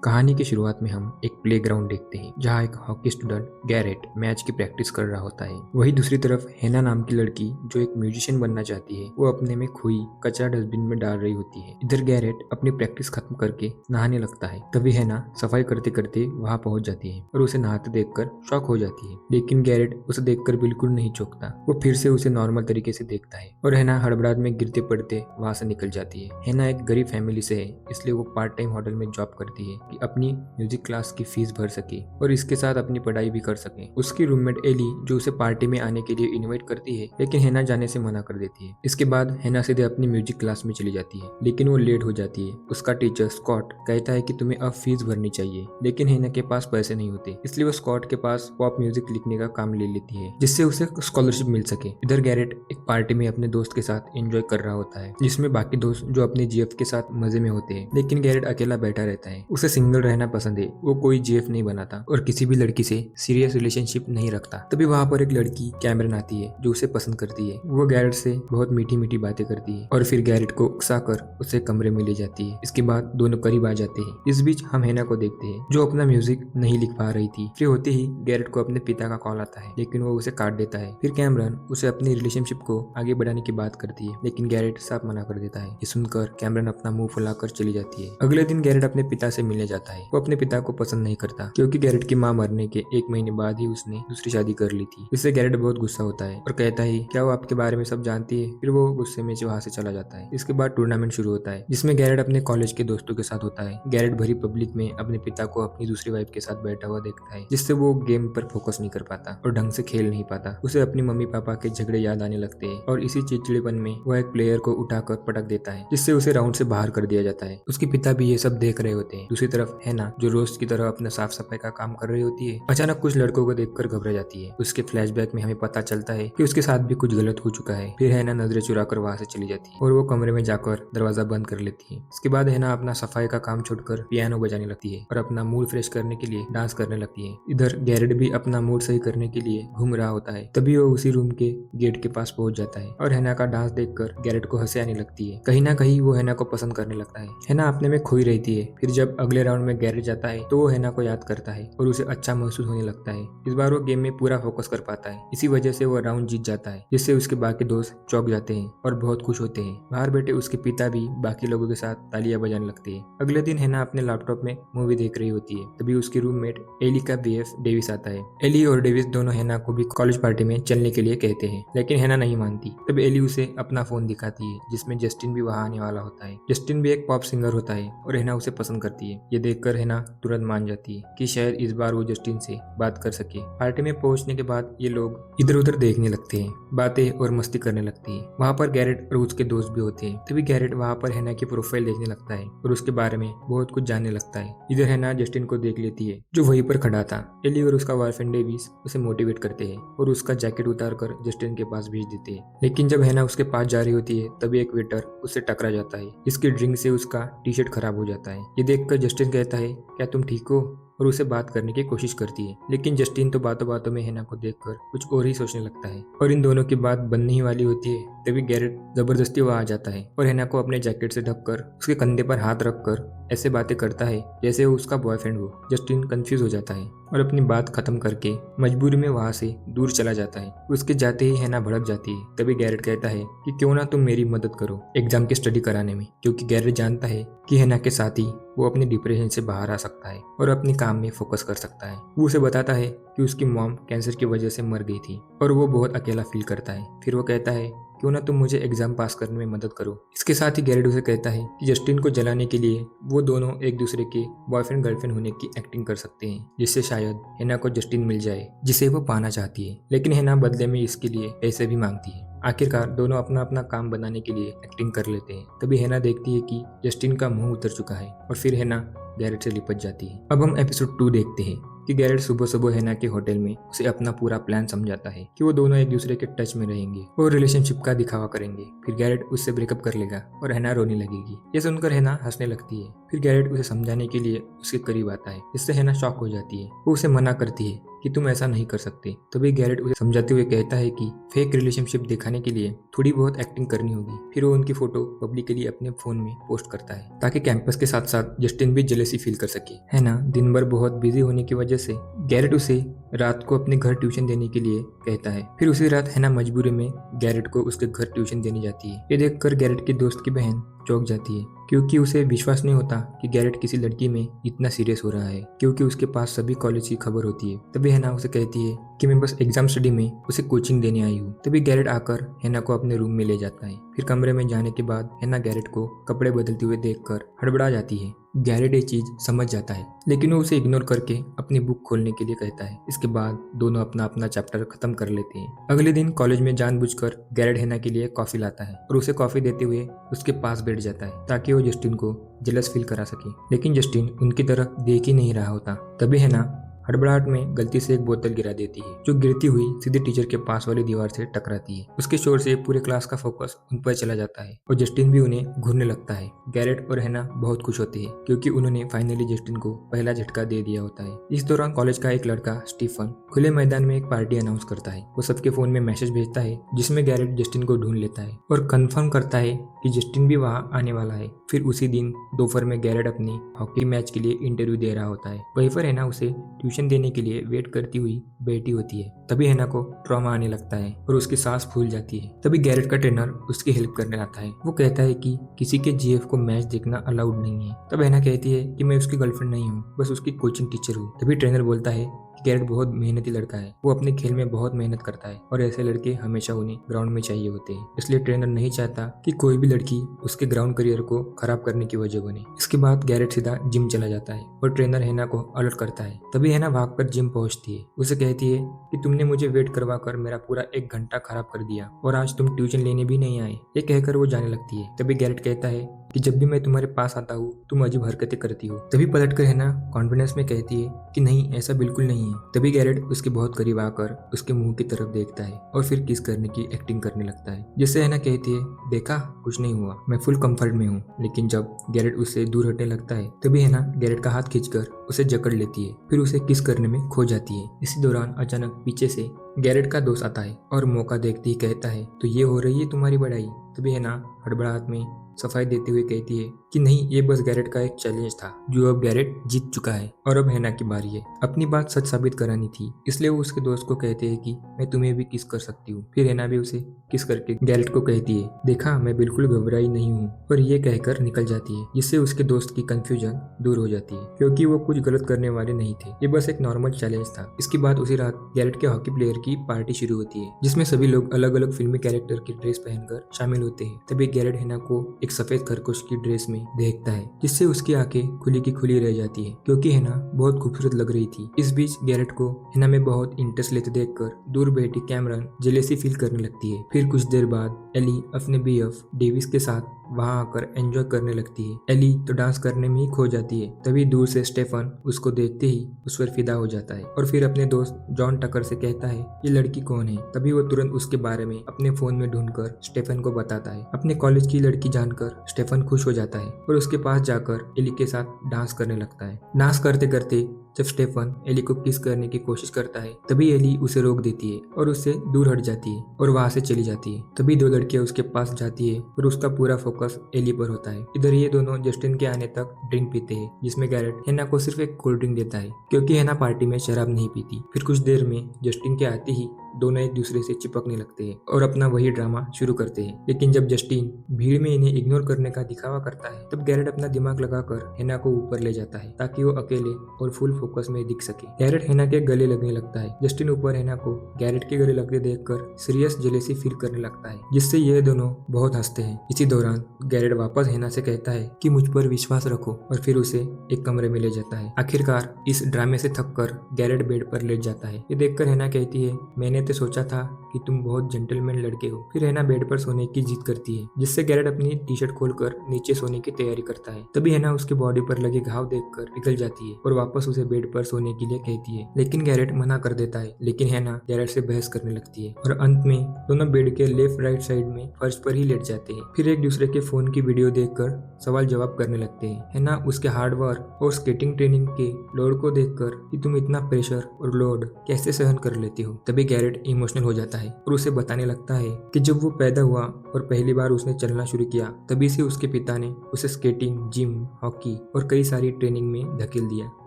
कहानी की शुरुआत में हम एक प्लेग्राउंड देखते हैं जहाँ एक हॉकी स्टूडेंट गैरेट मैच की प्रैक्टिस कर रहा होता है। वही दूसरी तरफ हैना नाम की लड़की जो एक म्यूजिशियन बनना चाहती है वो अपने में खोई कचरा डस्टबिन में डाल रही होती है। इधर गैरेट अपनी प्रैक्टिस खत्म करके नहाने लगता है। तभी हैना सफाई करते करते वहाँ पहुंच जाती है और उसे नहाते देखकर शॉक हो जाती है। लेकिन गैरेट उसे देखकर बिल्कुल नहीं चौंकता। वो फिर से उसे नॉर्मल तरीके से देखता है और हैना हड़बड़ाहट में गिरते पड़ते वहाँ से निकल जाती है। हैना एक गरीब फैमिली से है, इसलिए वो पार्ट टाइम होटल में जॉब करती है कि अपनी म्यूजिक क्लास की फीस भर सके और इसके साथ अपनी पढ़ाई भी कर सके। उसकी रूममेट एली जो उसे पार्टी में आने के लिए इनवाइट करती है, लेकिन हैना जाने से मना कर देती है। इसके बाद हैना सीधे अपनी म्यूजिक क्लास में चली जाती है, लेकिन वो लेट हो जाती है। उसका टीचर स्कॉट कहता है कि तुम्हें अब फीस भरनी चाहिए, लेकिन हैना के पास पैसे नहीं होते, इसलिए वो स्कॉट के पास पॉप म्यूजिक लिखने का काम ले लेती है जिससे उसे स्कॉलरशिप मिल सके। इधर गैरेट एक पार्टी में अपने दोस्त के साथ एंजॉय कर रहा होता है, जिसमें बाकी दोस्त जो अपने जीएफ के साथ मजे में होते हैं, लेकिन गैरेट अकेला बैठा रहता है। उसे सिंगल रहना पसंद है, वो कोई जीएफ नहीं बनाता और किसी भी लड़की से सीरियस रिलेशनशिप नहीं रखता। तभी वहाँ पर एक लड़की कैमरन आती है जो उसे पसंद करती है। वो गैरेट से बहुत मीठी मीठी बातें करती है और फिर गैरेट को उकसाकर उसे कमरे में ले जाती है। इसके बाद दोनों करीब आ जाते हैं। इस बीच हम हैना को देखते हैं जो अपना म्यूजिक नहीं लिख पा रही थी। फ्री होते ही गैरेट को अपने पिता का कॉल आता है, लेकिन वो उसे काट देता है। फिर कैमरन उसे अपनी रिलेशनशिप को आगे बढ़ाने की बात करती है, लेकिन गैरेट साफ मना कर देता है। ये सुनकर कैमरन अपना मुंह फुलाकर चली जाती है। अगले दिन गैरेट अपने पिता से मिलने जाता है। वो अपने पिता को पसंद नहीं करता क्योंकि गैरेट की मां मरने के 1 महीने बाद ही उसने दूसरी शादी कर ली थी। इससे गैरेट बहुत गुस्सा होता है और कहता है क्या वो आपके बारे में सब जानती है। फिर वो गुस्से में वहां से चला जाता है। इसके बाद टूर्नामेंट शुरू होता है जिसमें गैरेट अपने कॉलेज के दोस्तों के साथ होता है। गैरेट भरी पब्लिक में अपने पिता को अपनी दूसरी वाइफ के साथ बैठा हुआ देखता है, जिससे वो गेम पर फोकस नहीं कर पाता और ढंग से खेल नहीं पाता। उसे अपनी मम्मी पापा के झगड़े याद आने लगते हैं और इसी चिड़चिड़ेपन में वह एक प्लेयर को उठाकर पटक देता है, जिससे उसे राउंड से बाहर कर दिया जाता है। उसके पिता भी ये सब देख रहे होते हैं। दूसरी तरफ हैना जो रोज की तरह अपना साफ सफाई का काम कर रही होती है, अचानक कुछ लड़कों को देखकर घबरा जाती है। उसके फ्लैशबैक में हमें पता चलता है कि उसके साथ भी कुछ गलत हो चुका है। फिर हैना नजरें चुराकर वहां से चली जाती है और वो कमरे में जाकर दरवाजा बंद कर लेती है। इसके बाद हैना अपना सफाई का काम छोड़कर पियानो बजाने लगती है और अपना मूड फ्रेश करने के लिए डांस करने लगती है। इधर गैरेट भी अपना मूड सही करने के लिए घूम रहा होता है। तभी वो उसी रूम के गेट के पास पहुंच जाता है और हैना का डांस देखकर गैरेट को हंसी आने लगती है। कहीं ना कहीं वो हैना को पसंद करने लगता है। हैना अपने में खोई रहती है। फिर जब अगले राउंड में गैरेट जाता है तो वो हैना को याद करता है और उसे अच्छा महसूस होने लगता है। इस बार वो गेम में पूरा फोकस कर पाता है। इसी वजह से वो राउंड जीत जाता है, जिससे उसके बाकी दोस्त चौंक जाते हैं और बहुत खुश होते हैं। बाहर बैठे उसके पिता भी बाकी लोगों के साथ तालियां बजाने लगते हैं। अगले दिन हैना अपने लैपटॉप में मूवी देख रही होती है। तभी उसकी रूममेट एली का बीएफ डेविस आता है। एली और डेविस दोनों हैना को भी कॉलेज पार्टी में चलने के लिए कहते हैं, लेकिन हैना नहीं मानती। तब एली उसे अपना फोन दिखाती है जिसमें जस्टिन भी वहां आने वाला होता है। जस्टिन भी एक पॉप सिंगर होता है और हैना उसे पसंद करती है। ये देखकर हैना तुरंत मान जाती है कि शायद इस बार वो जस्टिन से बात कर सके। पार्टी में पहुंचने के बाद ये लोग इधर उधर देखने लगते हैं, बातें और मस्ती करने लगती है। वहाँ पर गैरेट और उसके दोस्त भी होते हैं। तभी गैरेट वहाँ पर हैना की प्रोफाइल देखने लगता है और उसके बारे में बहुत कुछ जानने लगता है। इधर हैना जस्टिन को देख लेती है जो वहीं पर खड़ा था। एली और उसका बॉयफ्रेंड डेविस उसे मोटिवेट करते हैं और उसका जैकेट उतार कर जस्टिन के पास भेज देते हैं। लेकिन जब हैना उसके पास जा रही होती है तभी एक वेटर उससे टकरा जाता है। इसकी ड्रिंक से उसका टी शर्ट खराब हो जाता है। ये देखकर जस्टिन कहता है क्या तुम ठीक हो, और उसे बात करने की कोशिश करती है। लेकिन जस्टिन तो बातों बातों में हैना को देखकर कुछ और ही सोचने लगता है और इन दोनों की बात बनने ही वाली होती है। तभी गैरेट जबरदस्ती वहां आ जाता है और हैना को अपने जैकेट से ढककर उसके कंधे पर हाथ रखकर ऐसे बातें करता है जैसे वो उसका बॉयफ्रेंड हो। जस्टिन कंफ्यूज हो जाता है और अपनी बात खत्म करके मजबूरी में वहां से दूर चला जाता है। उसके जाते ही हैना भड़क जाती है। तभी गैरेट कहता है कि क्यों ना तुम मेरी मदद करो एग्जाम की स्टडी कराने में, क्योंकि गैरेट जानता है कि हैना के साथ ही वो अपने डिप्रेशन से बाहर आ सकता है और अपने काम में फोकस कर सकता है। वो उसे बताता है कि उसकी मॉम कैंसर की वजह से मर गई थी और वो बहुत अकेला फील करता है। फिर वो कहता है क्यों ना तुम मुझे एग्जाम पास करने में मदद करो। इसके साथ ही गैरेट उसे कहता है कि जस्टिन को जलाने के लिए वो दोनों एक दूसरे के बॉयफ्रेंड गर्लफ्रेंड होने की एक्टिंग कर सकते हैं, जिससे शायद हैना को जस्टिन मिल जाए जिसे वो पाना चाहती है। लेकिन हैना बदले में इसके लिए पैसे भी मांगती है। आखिरकार दोनों अपना अपना काम बनाने के लिए एक्टिंग कर लेते हैं। तभी हैना देखती है कि जस्टिन का मुंह उतर चुका है और फिर हैना गैरेट से लिपट जाती है। अब हम एपिसोड 2 देखते हैं कि गैरेट सुबह सुबह हैना के होटल में उसे अपना पूरा प्लान समझाता है कि वो दोनों एक दूसरे के टच में रहेंगे और रिलेशनशिप का दिखावा करेंगे। फिर गैरेट उससे ब्रेकअप कर लेगा और हैना रोने लगेगी। ये सुनकर हैना हंसने लगती है। फिर गैरेट उसे समझाने के लिए उसके करीब आता है, इससे हैना शॉक हो जाती है। वो उसे मना करती है कि तुम ऐसा नहीं कर सकते। तभी गैरेट उसे समझाते हुए कहता है कि फेक रिलेशनशिप दिखाने के लिए थोड़ी बहुत एक्टिंग करनी होगी। फिर वो उनकी फोटो पब्लिकली अपने फोन में पोस्ट करता है ताकि कैंपस के साथ साथ जस्टिन भी जेलेसी फील कर सके। है ना, दिन भर बहुत बिजी होने की वजह से गैरेट उसे रात को अपने घर ट्यूशन देने के लिए कहता है। फिर उसी रात हैना मजबूरी में गैरेट को उसके घर ट्यूशन देने जाती है। ये देखकर गैरेट की दोस्त की बहन चौंक जाती है क्योंकि उसे विश्वास नहीं होता कि गैरेट किसी लड़की में इतना सीरियस हो रहा है, क्योंकि उसके पास सभी कॉलेज की खबर होती है। तभी हैना उसे कहती है कि मैं बस एग्जाम स्टडी में उसे कोचिंग देने आई हूँ। तभी गैरेट आकर हैना को अपने रूम में ले जाता है। फिर कमरे में जाने के बाद हैना गैरेट को कपड़े बदलते हुए देखकर हड़बड़ा जाती है। गैरेट ये चीज समझ जाता है, लेकिन वो उसे इग्नोर करके अपनी बुक खोलने के लिए कहता है। इसके बाद दोनों अपना अपना चैप्टर खत्म कर लेते हैं। अगले दिन कॉलेज में जानबूझकर गैरेट हैना के लिए कॉफी लाता है और उसे कॉफी देते हुए उसके पास बैठ जाता है ताकि वो जस्टिन को जेलस फील करा सके। लेकिन जस्टिन उनकी तरफ देख ही नहीं रहा होता। तभी हैना हड़बड़ाहट में गलती से एक बोतल गिरा देती है, जो गिरती हुई सीधे टीचर के पास वाली दीवार से टकराती है। उसके शोर से पूरे क्लास का फोकस उन पर चला जाता है और जस्टिन भी उन्हें घूरने लगता है। गैरेट और हैना बहुत खुश होते हैं क्योंकि उन्होंने फाइनली जस्टिन को पहला झटका दे दिया होता है। इस दौरान कॉलेज का एक लड़का स्टीफन खुले मैदान में एक पार्टी अनाउंस करता है। वो सबके फोन में मैसेज भेजता है जिसमें गैरेट जस्टिन को ढूंढ लेता है और कंफर्म करता है कि जस्टिन भी वहाँ आने वाला है। फिर उसी दिन दोपहर में गैरेट अपनी हॉकी मैच के लिए इंटरव्यू दे रहा होता है। वहीं पर हैना उसे ट्यूशन देने के लिए वेट करती हुई बैठी होती है। तभी हैना को ट्रॉमा आने लगता है और उसकी सांस फूल जाती है। तभी गैरेट का ट्रेनर उसकी हेल्प करने आता है। वो कहता है कि किसी के जीएफ को मैच देखना अलाउड नहीं है। तब हैना कहती है कि मैं उसकी गर्लफ्रेंड नहीं हूँ, बस उसकी कोचिंग टीचर हूँ। तभी ट्रेनर बोलता है गैरेट बहुत मेहनती लड़का है, वो अपने खेल में बहुत मेहनत करता है और ऐसे लड़के हमेशा उन्हें ग्राउंड में चाहिए होते हैं। इसलिए ट्रेनर नहीं चाहता कि कोई भी लड़की उसके ग्राउंड करियर को खराब करने की वजह बने। इसके बाद गैरेट सीधा जिम चला जाता है और ट्रेनर हैना को अलर्ट करता है। तभी हैना भागकर जिम पहुंचती है। उसे कहती है कि तुमने मुझे वेट करवा कर मेरा पूरा 1 घंटा खराब कर दिया और आज तुम ट्यूशन लेने भी नहीं आए। ये कहकर वो जाने लगती है। तभी गैरेट कहता है कि जब भी मैं तुम्हारे पास आता हूँ तुम अजीब हरकतें करती हो। तभी पलटकर हैना कॉन्फिडेंस में कहती है कि नहीं, ऐसा बिल्कुल नहीं है। तभी गैरेट उसके बहुत करीब आकर उसके मुंह की तरफ देखता है और फिर किस करने की एक्टिंग करने लगता है, जिससे हैना कहती है देखा, कुछ नहीं हुआ, मैं फुल कंफर्ट में हूँ। लेकिन जब गैरेट उससे दूर हटने लगता है तभी हैना गैरेट का हाथ खींचकर उसे जकड़ लेती है, फिर उसे किस करने में खो जाती है। इसी दौरान अचानक पीछे से गैरेट का दोस्त आता है और मौका देखते ही कहता है तो ये हो रही है तुम्हारी बड़ाई। तभी हैना हड़बड़ाहट में सफाई देते हुए कहती है कि नहीं, ये बस गैरेट का एक चैलेंज था जो अब गैरेट जीत चुका है और अब हैना की बारी है। अपनी बात सच साबित करानी थी, इसलिए वो उसके दोस्त को कहते हैं कि मैं तुम्हें भी किस कर सकती हूँ। फिर हैना भी उसे किस करके गैरेट को कहती है देखा, मैं बिल्कुल घबराई नहीं हूँ, और ये कहकर निकल जाती है, जिससे उसके दोस्त की कंफ्यूजन दूर हो जाती है क्योंकि वो कुछ गलत करने वाले नहीं थे। ये बस एक नॉर्मल चैलेंज था। इसके बाद उसी रात गैरेट के हॉकी प्लेयर की पार्टी शुरू होती है जिसमें सभी लोग अलग अलग फिल्मी कैरेक्टर की ड्रेस पहनकर शामिल होते हैं। तभी गैरेट हैना को एक सफेद खरगोश की ड्रेस में देखता है, जिससे उसकी आंखें खुली की खुली रह जाती है क्योंकि हैना बहुत खूबसूरत लग रही थी। इस बीच गैरेट को हैना में बहुत इंटरेस्ट लेते देखकर दूर बैठी कैमरन जेलेसी फील करने लगती है। फिर कुछ देर बाद एली अपने बीएफ डेविस के साथ वहां आकर एंजॉय करने लगती है। एली तो डांस करने में ही खो जाती है। तभी दूर से स्टेफन उसको देखते ही उस पर फिदा हो जाता है और फिर अपने दोस्त जॉन टकर से कहता है ये लड़की कौन है। तभी वो तुरंत उसके बारे में अपने फोन में ढूंढकर स्टेफन को बताता है। अपने कॉलेज की लड़की जानकर स्टेफन खुश हो जाता है और उसके पास जाकर एली के साथ डांस करने लगता है। डांस करते करते जब स्टेफन एली को किस करने की कोशिश करता है तभी एली उसे रोक देती है और उससे दूर हट जाती है और वहां से चली जाती है। तभी 2 लड़कियां उसके पास जाती है और उसका पूरा फोकस एली पर होता है। इधर ये दोनों जस्टिन के आने तक ड्रिंक पीते हैं, जिसमें गैरेट हैना को सिर्फ एक कोल्ड ड्रिंक देता है क्योंकि हैना पार्टी में शराब नहीं पीती। फिर कुछ देर में जस्टिन के आते ही दोनों एक दूसरे से चिपकने लगते हैं और अपना वही ड्रामा शुरू करते हैं। लेकिन जब जस्टिन भीड़ में इन्हें इग्नोर करने का दिखावा करता है तब गैरेट अपना दिमाग लगाकर हैना को ऊपर ले जाता है ताकि वो अकेले और फुल फोकस में दिख सके। गैरेट हैना के गले लगने लगता है। जस्टिन ऊपर हैना को गैरेट के गले लगते देखकर सीरियस जेलेसी फील करने लगता है, जिससे ये दोनों बहुत हंसते हैं। इसी दौरान गैरेट वापस हैना से कहता है कि मुझ पर विश्वास रखो और फिर उसे एक कमरे में ले जाता है। आखिरकार इस ड्रामे से थक कर गैरेट बेड पर लेट जाता है। ये देखकर हैना कहती है मैंने तो सोचा था कि तुम बहुत जेंटलमैन लड़के हो। फिर हैना बेड पर सोने की जिद करती है, जिससे गैरेट अपनी टी शर्ट खोलकर नीचे सोने की तैयारी करता है। तभी हैना उसके बॉडी पर लगे घाव देखकर पिघल जाती है और वापस उसे बेड पर सोने के लिए कहती है, लेकिन गैरेट मना कर देता है। लेकिन हैना गैरेट से बहस करने लगती है और अंत में दोनों बेड के लेफ्ट राइट साइड में फर्श पर ही लेट जाते हैं। फिर एक दूसरे के फोन की वीडियो देखकर सवाल जवाब करने लगते हैं। हैना उसके हार्ड वर्क और स्केटिंग ट्रेनिंग के लोड को देखकर कि तुम इतना प्रेशर और लोड कैसे सहन कर लेती हो। तभी गैरेट इमोशनल हो जाता है और उसे बताने लगता है कि जब वो पैदा हुआ और पहली बार उसने चलना शुरू किया, तभी से उसके पिता ने उसे स्केटिंग, जिम, हॉकी और कई सारी ट्रेनिंग में धकेल दिया।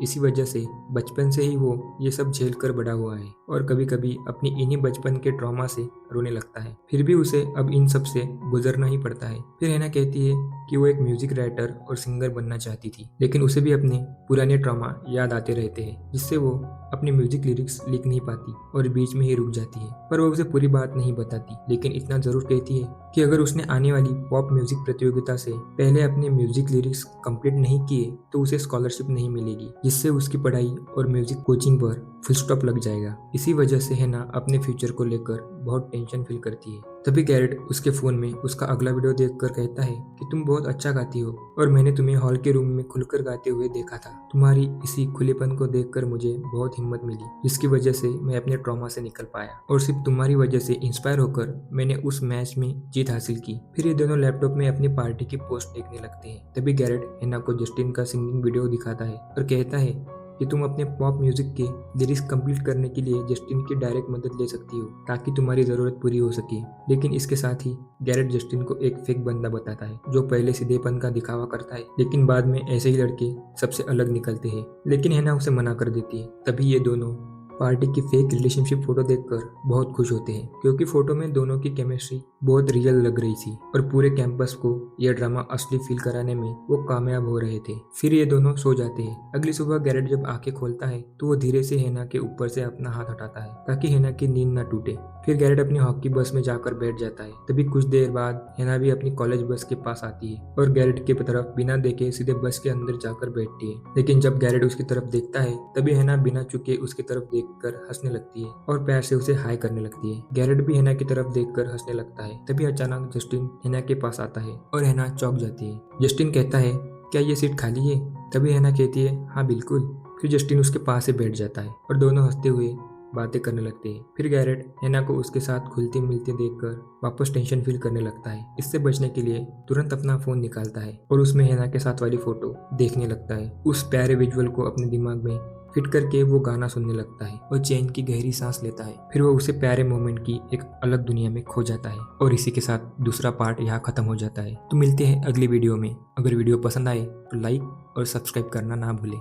इसी वजह से बचपन से ही वो ये सब झेल कर बड़ा हुआ है और कभी कभी अपनी इन्हीं बचपन के ट्रॉमा से रोने लगता है। फिर भी उसे अब इन सब से गुजरना ही पड़ता है। फिर हैना कहती है कि वो एक म्यूजिक राइटर और सिंगर बनना चाहती थी, लेकिन उसे भी अपने पुराने ट्रॉमा याद आते रहते हैं, जिससे वो अपनी म्यूजिक लिरिक्स लिख नहीं पाती और बीच में ही रुक जाती है। पर वो उसे पूरी बात नहीं बताती, लेकिन इतना जरूर कहती है कि अगर उसने आने वाली पॉप म्यूजिक प्रतियोगिता से पहले अपने म्यूजिक लिरिक्स कंप्लीट नहीं किए तो उसे स्कॉलरशिप नहीं मिलेगी, जिससे उसकी पढ़ाई और म्यूजिक कोचिंग पर फुल स्टॉप लग जाएगा। इसी वजह से हैना अपने फ्यूचर को लेकर बहुत टेंशन फील करती है। तभी गैरेट उसके फोन में उसका अगला वीडियो देखकर कहता है कि तुम बहुत अच्छा गाती हो और मैंने तुम्हें हॉल के रूम में खुलकर गाते हुए देखा था। तुम्हारी इसी खुलेपन को देखकर मुझे बहुत हिम्मत मिली, जिसकी वजह से मैं अपने ट्रॉमा से निकल पाया और सिर्फ तुम्हारी वजह से इंस्पायर होकर मैंने उस मैच में जीत हासिल की। फिर ये दोनों लैपटॉप में अपनी पार्टी की पोस्ट देखने लगते हैं। तभी गैरेट हैना को जस्टिन का सिंगिंग वीडियो दिखाता है और कहता है कि तुम अपने पॉप म्यूजिक के लिरिक्स कंप्लीट करने के लिए जस्टिन की डायरेक्ट मदद ले सकती हो ताकि तुम्हारी जरूरत पूरी हो सके। लेकिन इसके साथ ही गैरेट जस्टिन को एक फेक बंदा बताता है जो पहले सीधेपन का दिखावा करता है, लेकिन बाद में ऐसे ही लड़के सबसे अलग निकलते हैं। लेकिन हैना उसे मना कर देती है। तभी ये दोनों पार्टी की फेक रिलेशनशिप फोटो देखकर बहुत खुश होते हैं, क्योंकि फोटो में दोनों की केमिस्ट्री बहुत रियल लग रही थी और पूरे कैंपस को यह ड्रामा असली फील कराने में वो कामयाब हो रहे थे। फिर ये दोनों सो जाते हैं। अगली सुबह गैरेट जब आंखें खोलता है तो वो धीरे से हैना के ऊपर से अपना हाथ हटाता है ताकि हैना की नींद न टूटे। फिर गैरेट अपनी हॉकी बस में जाकर बैठ जाता है। तभी कुछ देर बाद हैना भी अपनी कॉलेज बस के पास आती है और गैरेट की तरफ बिना देखे सीधे बस के अंदर जाकर बैठती है। लेकिन जब गैरेट उसकी तरफ देखता है तभी हैना बिना चुके उसकी तरफ देखकर हंसने लगती है और पैर से उसे हाय करने लगती है। गैरेट भी हैना की तरफ देखकर हंसने लगता है। तभी अचानक जस्टिन हैना के पास आता है और हैना चौंक जाती है। जस्टिन कहता है, क्या ये सीट खाली है? तभी हैना कहती है, हाँ बिल्कुल। फिर जस्टिन उसके पास से बैठ जाता है और दोनों हंसते हुए बातें करने लगते हैं। फिर गैरेट हैना को उसके साथ घुलते मिलते देखकर वापस टेंशन फील करने लगता है। इससे बचने के लिए तुरंत अपना फोन निकालता है और उसमें हैना के साथ वाली फोटो देखने लगता है। उस प्यारे विजुअल को अपने दिमाग में फिट करके वो गाना सुनने लगता है और चैन की गहरी सांस लेता है। फिर वो उसे प्यारे मोमेंट की एक अलग दुनिया में खो जाता है। और इसी के साथ दूसरा पार्ट यहाँ खत्म हो जाता है। तो मिलते हैं अगली वीडियो में। अगर वीडियो पसंद आए तो लाइक और सब्सक्राइब करना ना भूलें।